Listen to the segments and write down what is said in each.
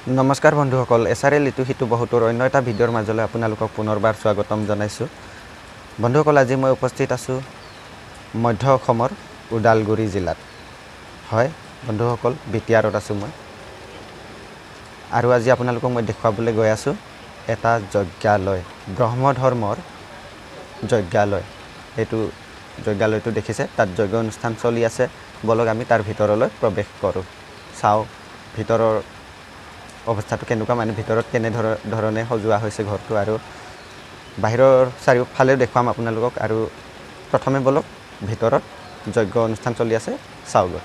নমস্কাৰ বন্ধুসকল, এছআৰএল ইটো সিটো বহুতৰ অন্য এটা ভিডিঅ'ৰ মাজলৈ আপোনালোকক পুনৰবাৰ স্বাগতম জনাইছোঁ। বন্ধুসকল, আজি মই উপস্থিত আছোঁ মধ্য অসমৰ ওদালগুৰি জিলাত। হয় বন্ধুসকল, বিটিআৰত আছোঁ মই। আৰু আজি আপোনালোকক মই দেখুৱাবলৈ গৈ আছোঁ এটা যজ্ঞালয়, ব্ৰহ্ম ধৰ্মৰ যজ্ঞালয়। এইটো যজ্ঞালয়টো দেখিছে, তাত যজ্ঞ অনুষ্ঠান চলি আছে। বলক আমি তাৰ ভিতৰলৈ প্ৰৱেশ কৰোঁ, চাওঁ ভিতৰৰ অৱস্থাটো কেনেকুৱা, মানে ভিতৰত কেনেধৰণে সজোৱা হৈছে ঘৰটো, আৰু বাহিৰৰ চাৰিওফালেও দেখুৱাম আপোনালোকক। আৰু প্ৰথমে বলক ভিতৰত যজ্ঞ অনুষ্ঠান চলি আছে চাওঁগৈ।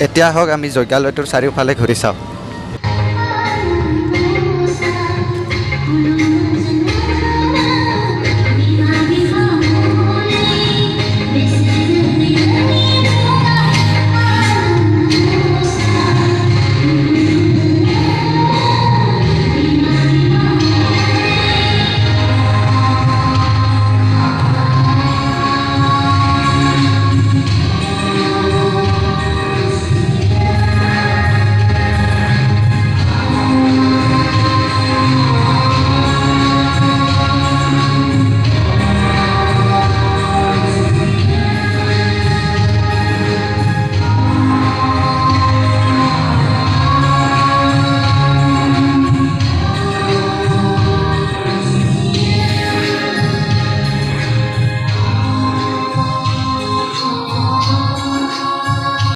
এতিয়া হওক আমি যজ্ঞালয়টোৰ চাৰিওফালে ঘূৰি চাওঁ।